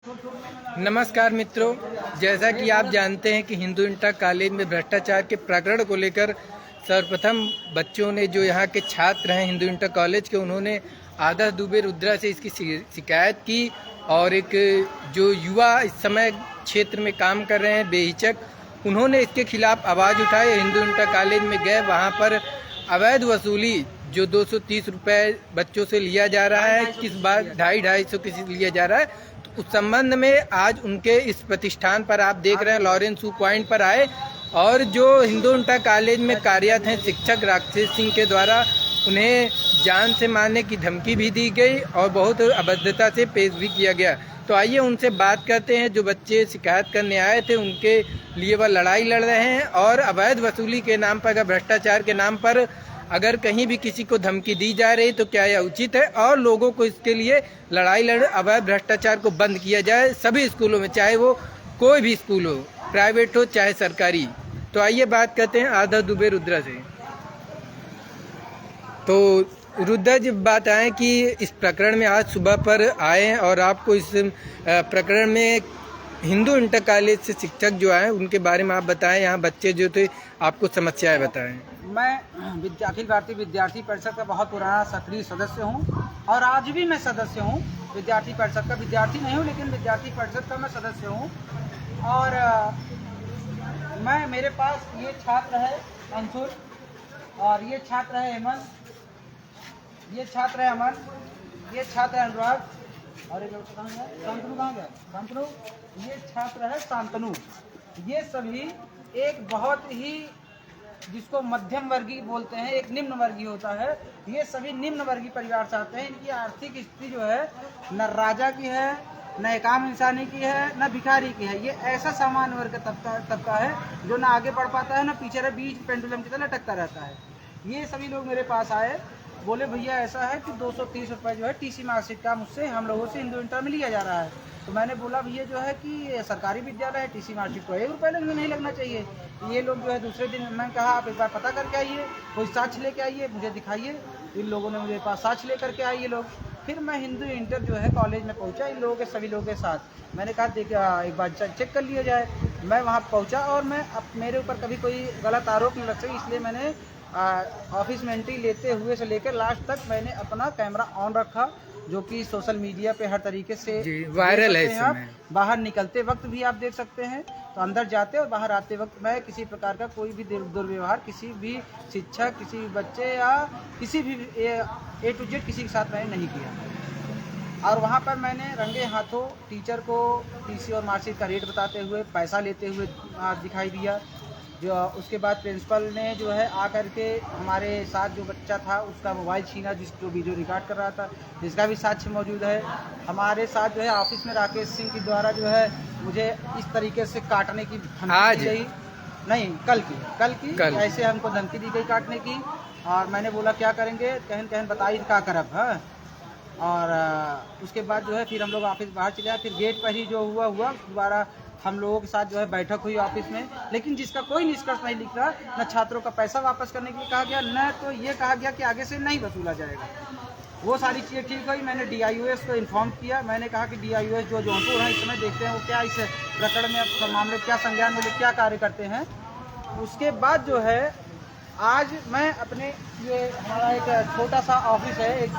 नमस्कार मित्रों, जैसा कि आप जानते हैं कि हिंदू इंटर कॉलेज में भ्रष्टाचार के प्रकरण को लेकर सर्वप्रथम बच्चों ने जो यहाँ के छात्र हैं हिंदू इंटर कॉलेज के, उन्होंने आदर्श दुबे रुद्रा से इसकी शिकायत की। और एक जो युवा इस समय क्षेत्र में काम कर रहे हैं बेहिचक, उन्होंने इसके खिलाफ आवाज़ उठाई। हिंदू इंटर कॉलेज में गए, वहाँ पर अवैध वसूली जो 230 रुपये बच्चों से लिया जा रहा है, किस बार 250 किसी लिया जा रहा है, उस संबंध में आज उनके इस प्रतिष्ठान पर आप देख रहे हैं लॉरेंस पॉइंट पर आए। और जो हिंदू इंटर कॉलेज में कार्यरत हैं शिक्षक राकेश सिंह के द्वारा उन्हें जान से मारने की धमकी भी दी गई और बहुत अभद्रता से पेश भी किया गया। तो आइए उनसे बात करते हैं। जो बच्चे शिकायत करने आए थे उनके लिए वह लड़ाई लड़ रहे हैं और अवैध वसूली के नाम पर, भ्रष्टाचार के नाम पर अगर कहीं भी किसी को धमकी दी जा रही तो क्या यह उचित है, और लोगों को इसके लिए लड़ाई लड़ अवैध भ्रष्टाचार को बंद किया जाए सभी स्कूलों में, चाहे वो कोई भी स्कूल हो, प्राइवेट हो चाहे सरकारी। तो आइए बात करते हैं आदर्श दुबे रुद्रा से। तो रुद्रा जी, बात आए कि इस प्रकरण में आज सुबह पर आए और आपको इस प्रकरण में हिंदू इंटर कॉलेज से शिक्षक जो आए उनके बारे में आप बताएं, यहाँ बच्चे जो थे आपको समस्याएं बताएं। मैं अखिल भारतीय विद्यार्थी परिषद का बहुत पुराना सक्रिय सदस्य हूं और आज भी मैं सदस्य हूं विद्यार्थी परिषद का। विद्यार्थी नहीं हूं लेकिन विद्यार्थी परिषद का मैं सदस्य हूं। और मेरे पास ये छात्र है अंशुल और ये छात्र है हेमंत, ये छात्र है अमन, ये छात्र है अनुराग और एक शांतनु कहाँ गया, शांतनु, ये छात्र है शांतनु। ये सभी एक बहुत ही जिसको मध्यम वर्गीय बोलते हैं, एक निम्न वर्गीय होता है, ये सभी निम्न वर्गीय परिवार से आते हैं। इनकी आर्थिक स्थिति जो है न राजा की है, न एकाम इंसानी की है, न भिखारी की है। ये ऐसा सामान्य वर्ग का तबका है जो न आगे बढ़ पाता है न पीछे रह, बीच पेंडुलम की तरह लटकता रहता है। ये सभी लोग मेरे पास आए, बोले भैया ऐसा है कि 230 रुपये जो है टीसी मार्कशीट का मुझसे हम लोगों से हिंदू इंटर में लिया जा रहा है। तो मैंने बोला भैया जो है कि सरकारी विद्यालय है, टीसी मार्कशीट को 1 रुपये नहीं लगना चाहिए। ये लोग जो है दूसरे दिन मैंने कहा आप एक बार पता करके आइए, कोई साक्ष्य लेके आइए, मुझे दिखाइए। इन लोगों ने मुझे पास साक्ष्य लेकर के आए ये लोग। फिर मैं हिंदू इंटर जो है कॉलेज में पहुंचा इन लोगों के सभी लोगों के साथ। मैंने कहा देखिए एक बार चेक कर लिया जाए। मैं वहाँ पहुँचा और मैं अब मेरे ऊपर कभी कोई गलत आरोप नहीं लग सके, इसलिए मैंने ऑफिस में एंट्री लेते हुए से लेकर लास्ट तक मैंने अपना कैमरा ऑन रखा, जो कि सोशल मीडिया पे हर तरीके से वायरल है। इसमें बाहर निकलते वक्त भी आप देख सकते हैं, तो अंदर जाते और बाहर आते वक्त मैं किसी प्रकार का कोई भी दुर्व्यवहार किसी भी शिक्षक, किसी भी बच्चे या किसी भी A to Z किसी के साथ मैंने नहीं किया। और वहाँ पर मैंने रंगे हाथों टीचर को टीसी और मार्कशीट का रेट बताते हुए, पैसा लेते हुए दिखाई दिया। जो उसके बाद प्रिंसिपल ने जो है आकर के हमारे साथ जो बच्चा था उसका मोबाइल छीना, जो वीडियो रिकॉर्ड कर रहा था, जिसका भी साक्ष्य मौजूद है। हमारे साथ जो है ऑफिस में राकेश सिंह के द्वारा जो है मुझे इस तरीके से काटने की धमकी दी गई, नहीं कल की ऐसे हमको धमकी दी गई काटने की। और मैंने बोला क्या करेंगे, कहन बताइए क्या करब है। और उसके बाद जो है फिर हम लोग ऑफिस बाहर चले आए। फिर गेट पर ही जो हुआ दोबारा हम लोगों के साथ जो है बैठक हुई ऑफिस में, लेकिन जिसका कोई निष्कर्ष नहीं लिख रहा। न छात्रों का पैसा वापस करने के लिए कहा गया, न तो ये कहा गया कि आगे से नहीं वसूला जाएगा। वो सारी चीज़ें ठीक हुई। मैंने DIOS को इन्फॉर्म किया। मैंने कहा कि DIOS जो जौनपुर है इस समय देखते हैं वो क्या इस प्रकरण में मामले क्या संज्ञान में क्या कार्य करते हैं। उसके बाद जो है आज मैं अपने ये हमारा एक छोटा सा ऑफिस है, एक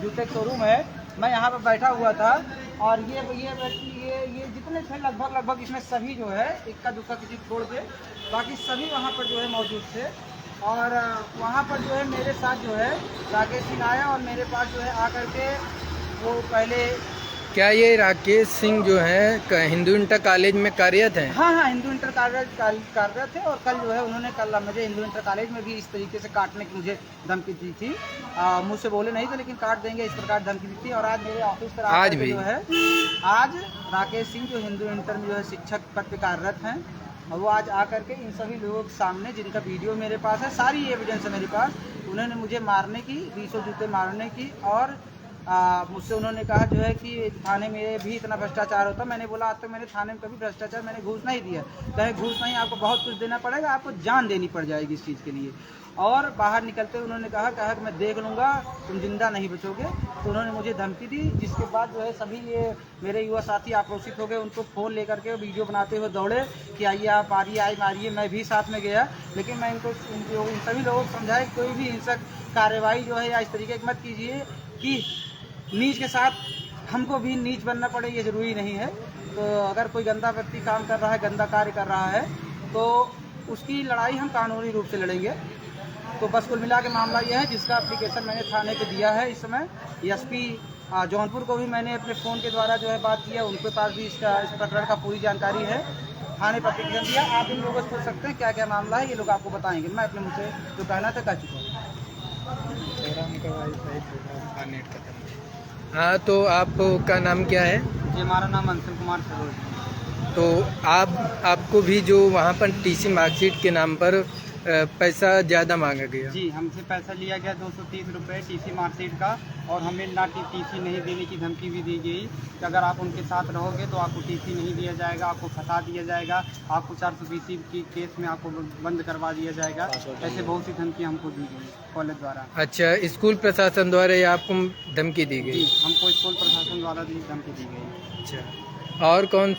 जूते शोरूम है, मैं यहाँ पर बैठा हुआ था। और ये जितने थे लगभग इसमें सभी जो है इक्का दुक्का किसी छोड़ के बाकी सभी वहाँ पर जो है मौजूद थे। और वहाँ पर जो है मेरे साथ जो है राकेश सिंह आया और मेरे पास जो है आकर के वो पहले क्या ये राकेश सिंह जो है हिंदू इंटर कॉलेज में कार्यरत हैं? हाँ, हिंदू इंटर कार्यरत थे। और कल जो है उन्होंने मुझे हिंदू इंटर कॉलेज में भी इस तरीके से काटने की मुझे धमकी दी थी। मुझसे बोले नहीं थे लेकिन काट देंगे इस प्रकार धमकी दी थी। और आज मेरे ऑफिस पर आज भी जो है आज राकेश सिंह जो हिंदू इंटर में जो है शिक्षक पद पर कार्यरत हैं, और वो आज आकर के इन सभी लोगों के सामने, जिनका वीडियो मेरे पास है, सारी एविडेंस है मेरे पास, उन्होंने मुझे मारने की, 20 जूते मारने की और मुझसे उन्होंने कहा जो है कि थाने में भी इतना भ्रष्टाचार होता। मैंने बोला आज तक मैंने थाने में कभी भ्रष्टाचार मैंने घूस नहीं दिया। कहे घूस नहीं, आपको बहुत कुछ देना पड़ेगा, आपको जान देनी पड़ जाएगी इस चीज़ के लिए। और बाहर निकलते उन्होंने कहा कि मैं देख लूँगा, तुम जिंदा नहीं बचोगे। तो उन्होंने मुझे धमकी दी, जिसके बाद जो है सभी ये मेरे युवा साथी आक्रोशित हो गए। उनको फ़ोन लेकर के वीडियो बनाते हुए दौड़े कि आइए आप मारिए। मैं भी साथ में गया, लेकिन मैं इन सभी लोगों को समझाया कि कोई भी हिंसक कार्रवाई जो है या इस तरीके की मत कीजिए कि नीच के साथ हमको भी नीच बनना पड़े, ये ज़रूरी नहीं है। तो अगर कोई गंदा व्यक्ति काम कर रहा है, गंदा कार्य कर रहा है, तो उसकी लड़ाई हम कानूनी रूप से लड़ेंगे। तो बस कुल मिला के मामला ये है, जिसका एप्लीकेशन मैंने थाने पे दिया है। इस समय एसपी जौनपुर को भी मैंने अपने फ़ोन के द्वारा जो है बात किया, उनके पास भी इस प्रकरण का पूरी जानकारी है। थाने पर एप्लीकेशन दिया। आप इन लोगों से पूछ सकते हैं क्या क्या मामला है, ये लोग आपको बताएंगे। मैं अपने मुँह से जो कहना था कह चुका हूँ। हाँ, तो आपका नाम क्या है? जी, हमारा नाम अंशुल कुमार सरोज है। तो आपको भी जो वहाँ पर टीसी मार्कशीट के नाम पर पैसा ज़्यादा मांगा गया? जी, हमसे पैसा लिया गया 230 रुपये टीसी मार्कशीट का, और हमें ना टीसी नहीं देने की धमकी भी दी गई कि अगर आप उनके साथ रहोगे तो आपको टीसी नहीं दिया जाएगा, आपको फंसा दिया जाएगा, आपको 420 की केस में आपको बंद करवा दिया जाएगा। ऐसे बहुत सी धमकी हमको दी गई कॉलेज द्वारा। अच्छा, स्कूल प्रशासन द्वारा या आपको धमकी दी गई? जी, हमको स्कूल प्रशासन द्वारा धमकी दी गई। अच्छा, और कौन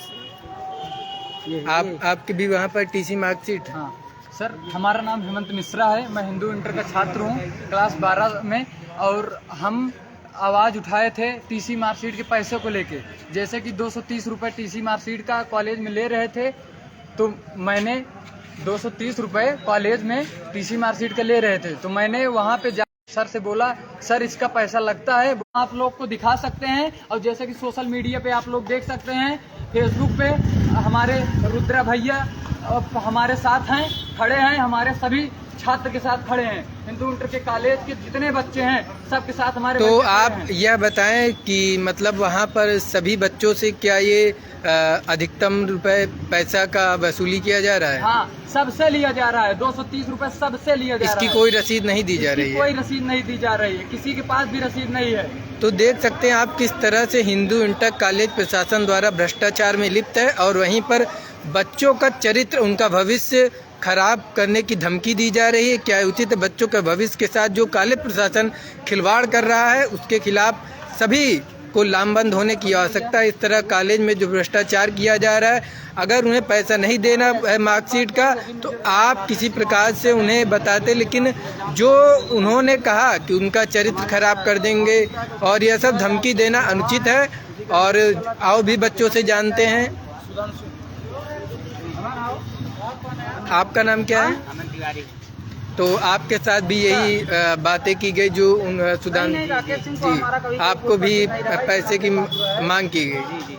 आपके भी वहाँ पर टीसी मार्कशीट? हाँ सर, हमारा नाम हेमंत मिश्रा है। मैं हिंदू इंटर का छात्र हूँ, क्लास 12 में। और हम आवाज़ उठाए थे टीसी मार्कशीट के पैसे को लेके। जैसे कि 230 रुपये टीसी मार्कशीट का कॉलेज में ले रहे थे, तो मैंने 230 रुपये कॉलेज में टीसी मार्कशीट के ले रहे थे, तो मैंने वहाँ पे सर से बोला, सर इसका पैसा लगता है। आप लोग को दिखा सकते हैं, और जैसे कि सोशल मीडिया पे आप लोग देख सकते हैं, फेसबुक पे हमारे रुद्रा भैया हमारे साथ हैं, खड़े हैं, हमारे सभी छात्र के साथ खड़े हैं। हिंदू इंटर के कॉलेज के जितने बच्चे हैं सबके साथ हमारे। तो आप यह बताएं कि मतलब वहाँ पर सभी बच्चों से क्या ये अधिकतम रुपए पैसा का वसूली किया जा रहा है? हाँ, सबसे लिया जा रहा है। 230 रुपये सबसे लिया जा रहा है। इसकी कोई रसीद नहीं दी जा रही है? कोई रसीद नहीं दी जा रही है, किसी के पास भी रसीद नहीं है। तो देख सकते हैं आप किस तरह से हिंदू इंटर कॉलेज प्रशासन द्वारा भ्रष्टाचार में लिप्त है, और वहीं पर बच्चों का चरित्र, उनका भविष्य खराब करने की धमकी दी जा रही है। क्या उचित है? बच्चों के भविष्य के साथ जो कॉलेज प्रशासन खिलवाड़ कर रहा है, उसके खिलाफ सभी को लामबंद होने की आवश्यकता है। इस तरह कॉलेज में जो भ्रष्टाचार किया जा रहा है, अगर उन्हें पैसा नहीं देना है मार्कशीट का, तो आप किसी प्रकार से उन्हें बताते, लेकिन जो उन्होंने कहा कि उनका चरित्र खराब कर देंगे, और यह सब धमकी देना अनुचित है। और आओ भी बच्चों से जानते हैं। आपका नाम क्या है? अमन तिवारी। तो आपके साथ भी यही बातें की गई जो सुधांशु जी, आपको भी पैसे की मांग की गई? जी जी,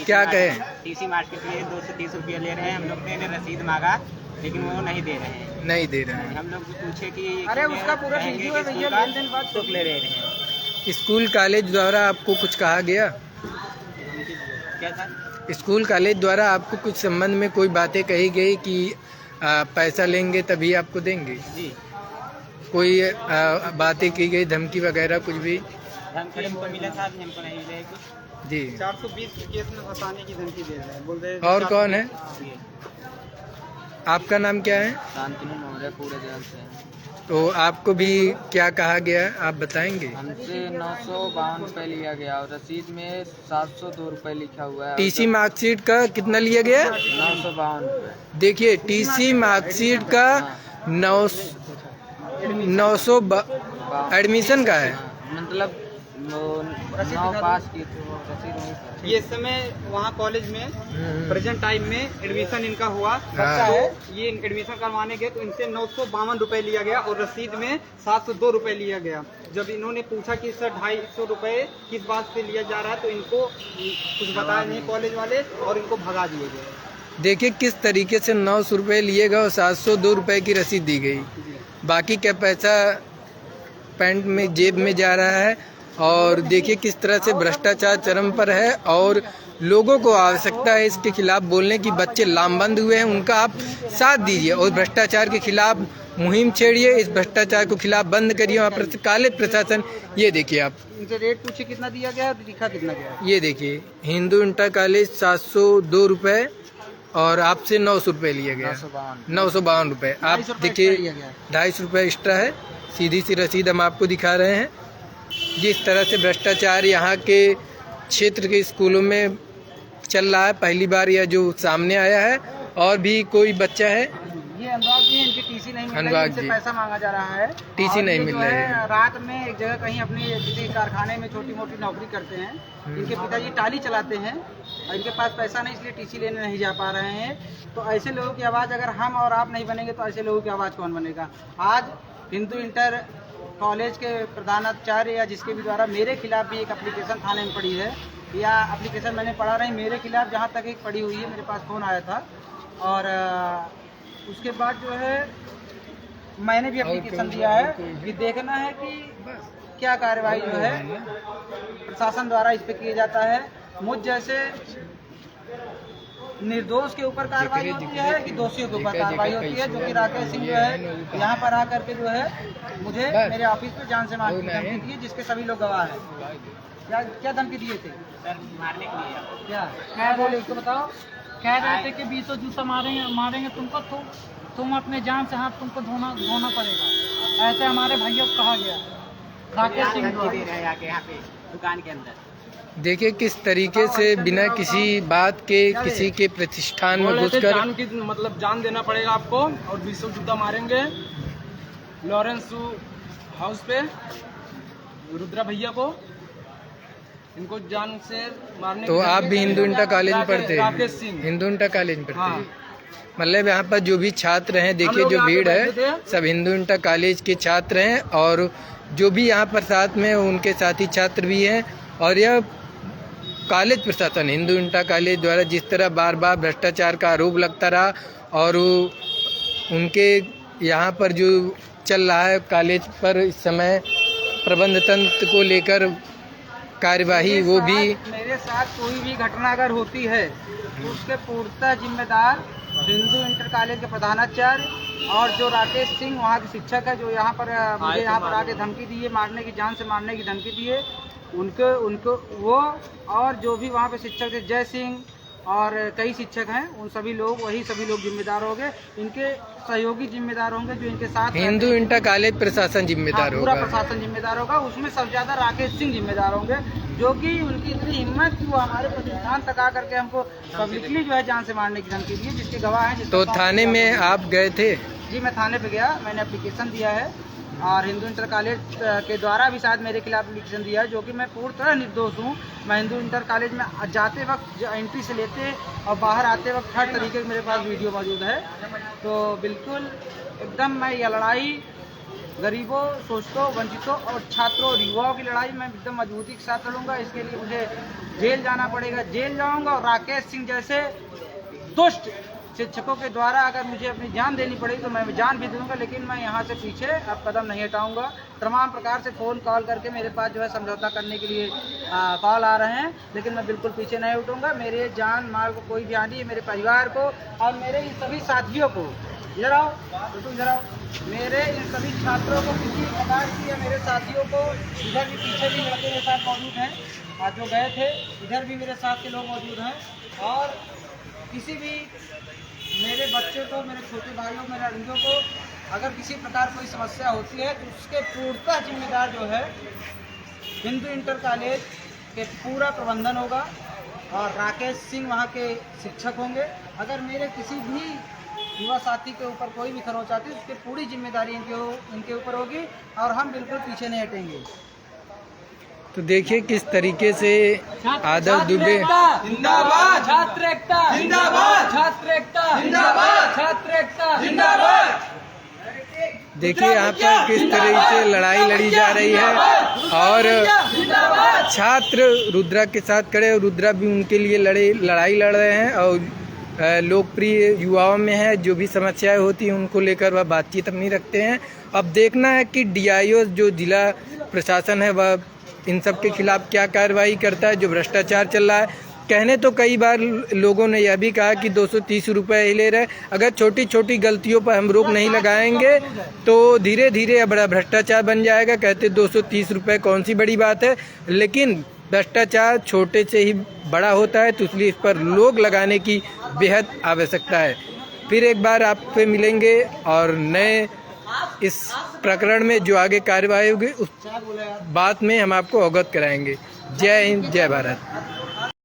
क्या कहें? टीसी मार्केट के लिए 230 रुपये ले रहे हैं। हम लोग ने रसीद मांगा, लेकिन वो नहीं दे रहे हैं। नहीं दे रहे हैं। हम लोग पूछे कि अरे उसका पूरा वीडियो है भैया, लेन-देन बात शुल्क ले रहे हैं। स्कूल कॉलेज द्वारा आपको कुछ कहा गया? क्या सर? स्कूल कॉलेज द्वारा आपको कुछ संबंध में कोई बातें कही गई कि पैसा लेंगे तभी आपको देंगे? जी, कोई बातें की गई, धमकी वगैरह कुछ भी? धमकी हमको मिला था, हमको नहीं मिला है कुछ। जी। 420 केस में फंसाने की धमकी दे रहे हैं, बोल रहे हैं। और कौन है? आपका नाम क्या है? शांतनु मौर्य पूरे जल से। तो आपको भी क्या कहा गया, आप बताएंगे? हमसे 952 रुपये लिया गया, और रसीद में 702 रुपये लिखा हुआ है। टीसी मार्कशीट का कितना लिया गया? 952 रुपये। देखिए, टीसी मार्कशीट का 900 एडमिशन का है। मतलब 9 पास की थी वो रसीद नहीं था। ये समय वहाँ कॉलेज में प्रेजेंट टाइम में एडमिशन इनका हुआ, बच्चा हाँ। है, ये एडमिशन करवाने गए तो इनसे 952 रुपये लिया गया, और रसीद में 702 रुपये लिया गया। जब इन्होंने पूछा कि सर 250 रुपये किस बात से लिया जा रहा है, तो इनको कुछ बताया नहीं कॉलेज वाले, और इनको भगा दिए गए। देखिए किस तरीके से 900 रुपये लिए गए और 702 रुपये की रसीद दी गई। बाकी क्या पैसा पैंट में जेब में जा रहा है। और देखिए किस तरह से भ्रष्टाचार चरम पर है, और लोगों को आवश्यकता है इसके खिलाफ बोलने की। बच्चे लामबंद हुए हैं, उनका आप साथ दीजिए, और भ्रष्टाचार के खिलाफ मुहिम छेड़िए, इस भ्रष्टाचार को खिलाफ बंद करिए। वहाँ पर कॉलेज प्रशासन, ये देखिए आप, इनसे रेट पूछे कितना दिया गया है, लिखा कितना गया है। ये देखिए हिंदू इंटर कॉलेज 702 रुपये और आपसे 900 रुपये लिया गया, 952 रुपये। आप 250 रुपये देखिए एक्स्ट्रा लिया गया है। 250 रुपये एक्स्ट्रा है। सीधी सी रसीद हम आपको दिखा रहे हैं। जिस तरह से भ्रष्टाचार यहाँ के क्षेत्र के स्कूलों में चल रहा है, पहली बार यह जो सामने आया है। और भी कोई बच्चा है, ये अनुराग जी, इनकी टीसी नहीं मिल रही है, अनुराग इनसे जी। पैसा मांगा जा रहा है। टीसी और नहीं ये मिल जो रही है है। रात में एक जगह कहीं अपने किसी कारखाने में छोटी मोटी नौकरी करते हैं। इनके पिताजी टाली चलाते हैं और इनके पास पैसा नहीं, इसलिए टीसी लेने नहीं जा पा रहे हैं। तो ऐसे लोगों की आवाज़ अगर हम और आप नहीं बनेंगे तो ऐसे लोगों की आवाज़ कौन बनेगा। आज हिंदू इंटर कॉलेज के प्रधानाचार्य या जिसके भी द्वारा मेरे खिलाफ भी एक एप्लीकेशन थाने में पड़ी है, या एप्लीकेशन मैंने पढ़ा नहीं, मेरे खिलाफ जहाँ तक एक पड़ी हुई है, मेरे पास फ़ोन आया था। और उसके बाद जो है मैंने भी एप्लीकेशन दिया है कि देखना है कि क्या कार्रवाई जो है प्रशासन द्वारा इस पे किया जाता है। मुझ जैसे निर्दोष के ऊपर कार्रवाई होती है कि दोषियों के ऊपर कार्रवाई होती है। जो कि राकेश सिंह जो है यहाँ पर आकर के जो है मुझे मेरे ऑफिस पे जान से मारने की धमकी दी है, जिसके सभी लोग गवाह हैं। क्या धमकी दिए थे सर मारने के लिए। क्या बोले उसको बताओ। कह रहे थे कि 20 जूता मारेंगे तुमको, तुम अपने जान से हाथ तुमको धोना पड़ेगा। ऐसे हमारे भाइयों को कहा गया राकेश सिंह धमकी दे रहे हैं आके यहाँ पे दुकान के अंदर। देखिए किस तरीके से बिना किसी बात के किसी के प्रतिष्ठान में घुसकर जान की मतलब जान देना पड़ेगा आपको, और 20 जूता मारेंगे लॉरेंस हाउस पे रुद्रा भैया को, इनको जान से मारने। तो आप भी हिंदू इंटर कॉलेज में पढ़ते राकेश हैं? सिंह हिंदू इंटर कॉलेज में पढ़ते हाँ। हैं। मतलब यहाँ पर जो भी छात्र हैं, देखिए जो भीड़ है सब हिंदू इंटर कॉलेज के छात्र हैं, और जो भी यहाँ पर साथ में उनके साथी छात्र भी हैं। और यह कॉलेज प्रशासन हिंदू इंटर कॉलेज द्वारा जिस तरह बार बार भ्रष्टाचार का आरोप लगता रहा, और उनके यहाँ पर जो चल रहा है कॉलेज पर इस समय प्रबंध तंत्र को लेकर कार्यवाही, वो भी मेरे साथ कोई भी घटना अगर होती है तो उसके पूर्णतः जिम्मेदार हिंदू इंटर कॉलेज के प्रधानाचार्य और जो राकेश सिंह वहाँ के शिक्षक है, जो यहाँ पर मुझे यहाँ पर आके धमकी दी है, मारने की, जान से मारने की धमकी दी है, उनको वो, और जो भी वहाँ पे शिक्षक थे जय सिंह और कई शिक्षक हैं, उन सभी लोग जिम्मेदार होंगे। इनके सहयोगी जिम्मेदार होंगे जो इनके साथ हिंदू इंटर कॉलेज प्रशासन जिम्मेदार पूरा होगा। प्रशासन जिम्मेदार होगा। उसमें सबसे ज्यादा राकेश सिंह जिम्मेदार होंगे, जो कि उनकी इतनी हिम्मत कि वो हमारे प्रतिष्ठान तक आकर के हमको पब्लिकली जो है जान से मारने की धमकी दी है, जिसके गवाह हैं। तो थाने में आप गए थे? जी, मैं थाने पे गया, मैंने एप्लीकेशन दिया है, और हिंदू इंटर कॉलेज के द्वारा भी शायद मेरे खिलाफ एप्लीकेशन दिया है, जो कि मैं पूरी तरह निर्दोष हूँ। मैं हिंदू इंटर कॉलेज में जाते वक्त एंट्री से लेते और बाहर आते वक्त हर तरीके का मेरे पास वीडियो मौजूद है। तो बिल्कुल एकदम मैं यह लड़ाई गरीबों, शोषितों, वंचितों और छात्रों और युवाओं की लड़ाई मैं एकदम मजबूती के साथ लड़ूंगा। इसके लिए मुझे जेल जाना पड़ेगा, जेल जाऊंगा, और राकेश सिंह जैसे दुष्ट शिक्षकों के द्वारा अगर मुझे अपनी जान देनी पड़ेगी तो मैं जान भी दूंगा, लेकिन मैं यहाँ से पीछे अब कदम नहीं हटाऊंगा। तमाम प्रकार से फ़ोन कॉल करके मेरे पास जो है समझौता करने के लिए कॉल आ रहे हैं, लेकिन मैं बिल्कुल पीछे नहीं उठूंगा। मेरे जान माल को कोई भी हानि है, मेरे परिवार को और मेरे इन सभी साथियों को, इधर आओ, मेरे इन सभी छात्रों को किसी प्रकार की या मेरे साथियों को, इधर भी पीछे भी लड़के मेरे साथ मौजूद हैं, आज जो गए थे इधर भी मेरे साथ के लोग मौजूद हैं, और किसी भी मेरे बच्चे को, मेरे छोटे भाइयों, मेरे लड़कियों को अगर किसी प्रकार कोई समस्या होती है तो उसके पूर्णतः जिम्मेदार जो है हिंदू इंटर कॉलेज के पूरा प्रबंधन होगा, और राकेश सिंह वहाँ के शिक्षक होंगे। अगर मेरे किसी भी युवा साथी के ऊपर कोई भी खरोच आती है उसकी पूरी जिम्मेदारी इनके ऊपर होगी, और हम बिल्कुल पीछे नहीं हटेंगे। तो देखिए किस तरीके से आदर्श दुबे, जिंदाबाद छात्र एकता, जिंदाबाद छात्र एकता, जिंदाबाद छात्र एकता, जिंदाबाद। देखिए यहाँ पर किस तरह से लड़ाई लड़ी जा रही है, और छात्र रुद्रा के साथ खड़े, और रुद्रा भी उनके लिए लड़ाई लड़ रहे हैं, और लोकप्रिय युवाओं में है, जो भी समस्याएं होती हैं उनको लेकर वह बातचीत अपनी रखते हैं। अब देखना है कि DIO जो जिला प्रशासन है वह इन सब के खिलाफ क्या कार्रवाई करता है। जो भ्रष्टाचार चल रहा है, कहने तो कई बार लोगों ने यह भी कहा कि 230 रुपये ही ले रहे। अगर छोटी छोटी गलतियों पर हम रोक नहीं लगाएंगे तो धीरे धीरे बड़ा भ्रष्टाचार बन जाएगा। कहते 230 रुपये कौन सी बड़ी बात है, लेकिन भ्रष्टाचार छोटे से ही बड़ा होता है, तो इसलिए इस पर रोक लगाने की बेहद आवश्यकता है। फिर एक बार आपसे मिलेंगे और नए इस प्रकरण में जो आगे कार्रवाई होगी उस बात में हम आपको अवगत कराएंगे। जय हिंद, जय भारत।